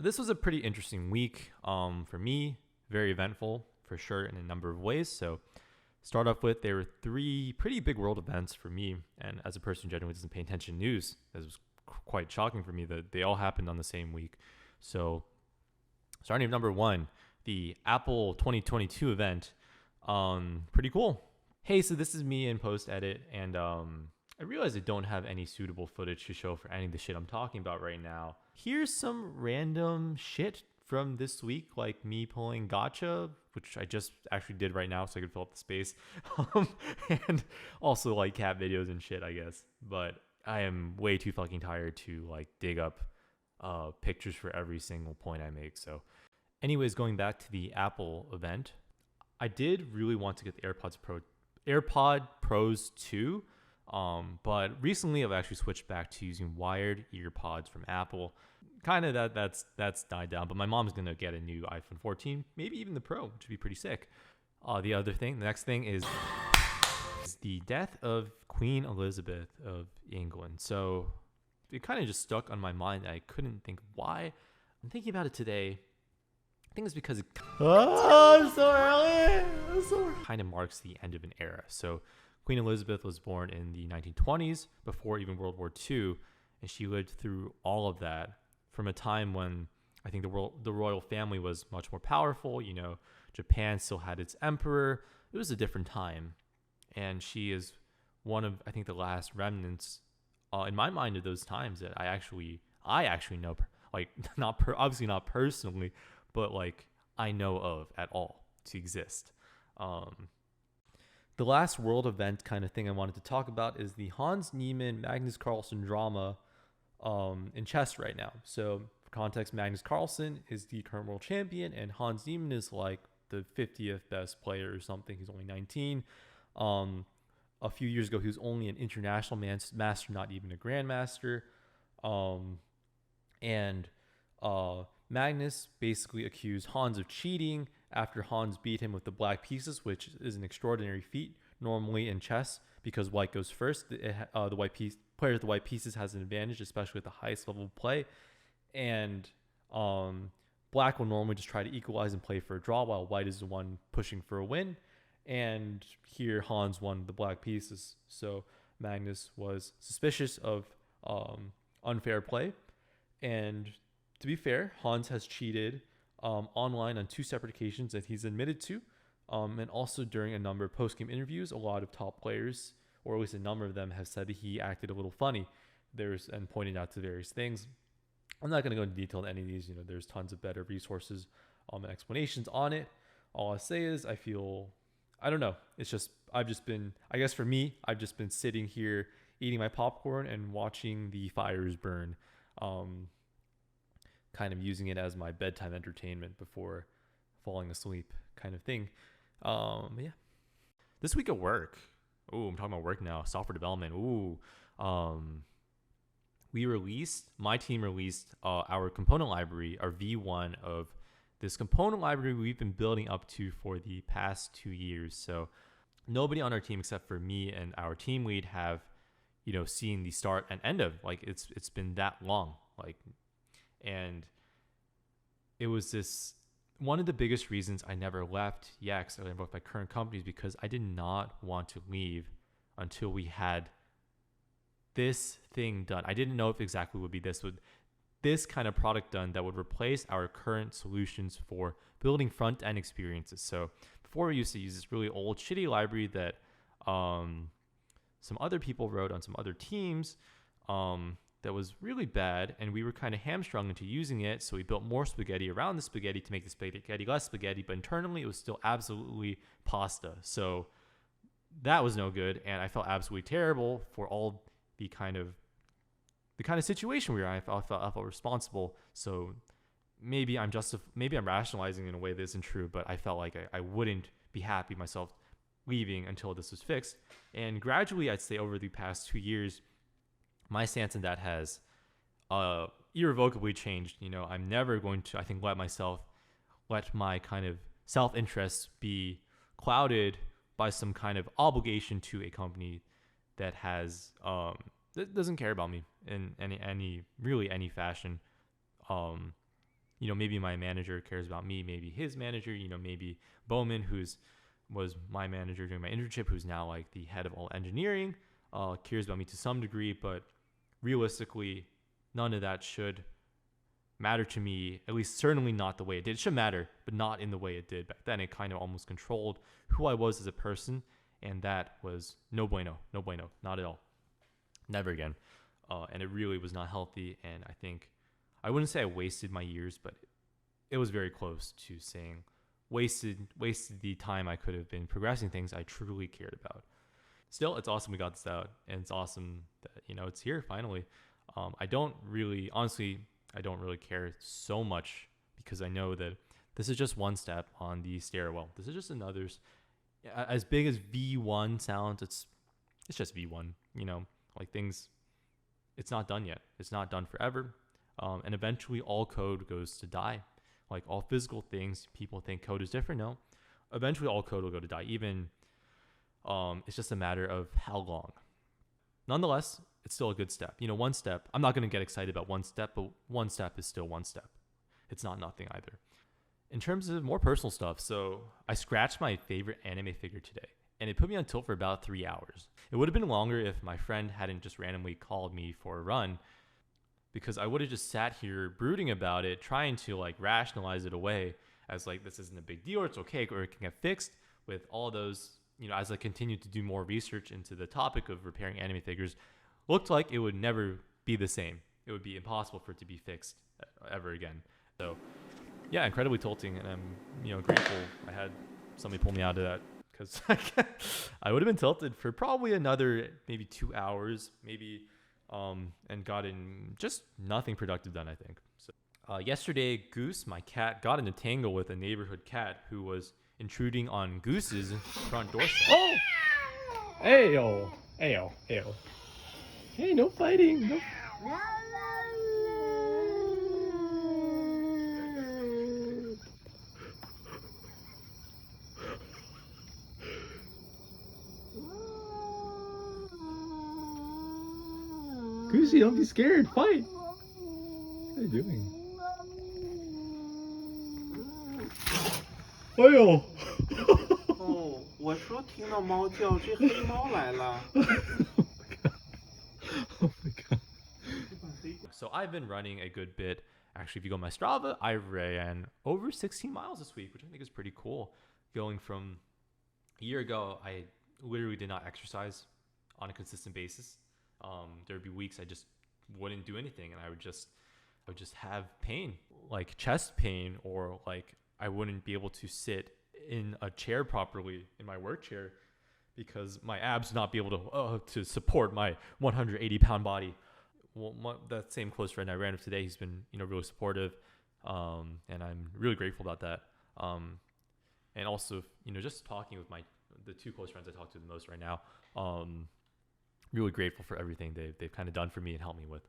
This was a pretty interesting week for me, very eventful for sure in a number of ways. So start off with, there were three pretty big world events for me, and as a person who generally doesn't pay attention to news, this was quite shocking for me that they all happened on the same week. So starting at number one, the Apple 2022 event. Pretty cool. Hey, so this is me in post edit, and I realize I don't have any suitable footage to show for any of the shit I'm talking about right now. Here's some random shit from this week, like me pulling gotcha, which I just actually did right now so I could fill up the space. And also like cat videos and shit, I guess. But I am way too fucking tired to like dig up pictures for every single point I make. So anyways, going back to the Apple event, I did really want to get the AirPod Pros 2. But recently I've actually switched back to using wired earpods from Apple. Kind of that's died down, but my mom's gonna get a new iPhone 14, maybe even the Pro, which would be pretty sick. The next thing is the death of Queen Elizabeth of England. So it kind of just stuck on my mind. I couldn't think why. I'm thinking about it today. I think it's because it so early. Kind of marks the end of an era. So Queen Elizabeth was born in the 1920s, before even World War II, and she lived through all of that from a time when I think the royal family was much more powerful. You know, Japan still had its emperor. It was a different time, and she is one of, I think, the last remnants in my mind of those times that I actually know, like obviously not personally, but like I know of at all to exist. The last world event kind of thing I wanted to talk about is the Hans Niemann Magnus Carlsen drama in chess right now. So for context, Magnus Carlsen is the current world champion, and Hans Niemann is like the 50th best player or something. He's only 19. A few years ago, he was only an international master, not even a grandmaster. Magnus basically accused Hans of cheating after Hans beat him with the black pieces, which is an extraordinary feat normally in chess because white goes first. The white player with the white pieces has an advantage, especially at the highest level of play. And black will normally just try to equalize and play for a draw, while white is the one pushing for a win. And here Hans won the black pieces. So Magnus was suspicious of unfair play. And to be fair, Hans has cheated online on two separate occasions that he's admitted to. And also during a number of post-game interviews, a lot of top players, or at least a number of them, have said that he acted a little funny. And pointed out to various things. I'm not going to go into detail on any of these. You know, there's tons of better resources and explanations on it. All I say is I don't know. It's just, I guess for me, I've just been sitting here eating my popcorn and watching the fires burn. Kind of using it as my bedtime entertainment before falling asleep kind of thing. Yeah. This week at work. Oh, I'm talking about work now. Software development. Ooh. My team released our component library, our V1 of this component library we've been building up to for the past 2 years. So nobody on our team except for me and our team lead have, seen the start and end of, like, it's been that long. And it was one of the biggest reasons I never left Yext or both my current companies, because I did not want to leave until we had this thing done. I didn't know if exactly would be this kind of product done that would replace our current solutions for building front end experiences. So before, we used to use this really old shitty library that some other people wrote on some other teams that was really bad, and we were kind of hamstrung into using it. So we built more spaghetti around the spaghetti to make the spaghetti less spaghetti, but internally it was still absolutely pasta. So that was no good, and I felt absolutely terrible for all the kind of situation we were in. I felt responsible. So maybe I'm rationalizing in a way that isn't true, but I felt like I wouldn't be happy myself leaving until this was fixed. And gradually, I'd say over the past 2 years, my stance on that has irrevocably changed. I'm never going to, I think, let my kind of self-interest be clouded by some kind of obligation to a company that has that doesn't care about me in any fashion. maybe my manager cares about me, maybe his manager, maybe Bowman, was my manager during my internship, who's now like the head of all engineering, cares about me to some degree, but realistically, none of that should matter to me, at least certainly not the way it did. It should matter, but not in the way it did back then. It kind of almost controlled who I was as a person, and that was no bueno, not at all. Never again. And it really was not healthy, and I think, I wouldn't say I wasted my years, but it was very close to saying wasted the time I could have been progressing things I truly cared about. Still, it's awesome we got this out, and it's awesome that, it's here finally. I don't really care so much, because I know that this is just one step on the stairwell. This is just another, as big as V1 sounds, it's just V1, like things, it's not done yet. It's not done forever. And eventually all code goes to die. Like all physical things, people think code is different. No, eventually all code will go to die. Even, it's just a matter of how long. Nonetheless, it's still a good step. One step, I'm not going to get excited about one step, but one step is still one step. It's not nothing either. In terms of more personal stuff, so I scratched my favorite anime figure today, and it put me on tilt for about 3 hours. It would have been longer if my friend hadn't just randomly called me for a run, because I would have just sat here brooding about it, trying to like rationalize it away as like, this isn't a big deal, or it's okay, or it can get fixed with all those, as I continued to do more research into the topic of repairing anime figures, looked like it would never be the same. It would be impossible for it to be fixed ever again. So yeah, incredibly tilting, and I'm, grateful I had somebody pull me out of that, because I would have been tilted for probably another maybe 2 hours, maybe, and gotten just nothing productive done, I think. So yesterday, Goose, my cat, got in a tangle with a neighborhood cat who was intruding on Goose's front doorstep. Oh! Ayo! Ayo! Ayo! Hey, no fighting! No. Goosey, don't be scared. Fight. What are you doing? Ayo! 哦，我说听到猫叫，这黑猫来了。Oh my god. So I've been running a good bit. Actually, if you go on my Strava, I ran over 16 miles this week, which I think is pretty cool. Going from a year ago, I literally did not exercise on a consistent basis. There would be weeks I just wouldn't do anything, and I would just have pain, like chest pain, or like I wouldn't be able to sit in a chair properly, in my work chair, because my abs would not be able to support my 180-pound body. Well, that same close friend I ran with today, he's been really supportive, and I'm really grateful about that. And also just talking with the two close friends I talk to the most right now, really grateful for everything they've kind of done for me and helped me with.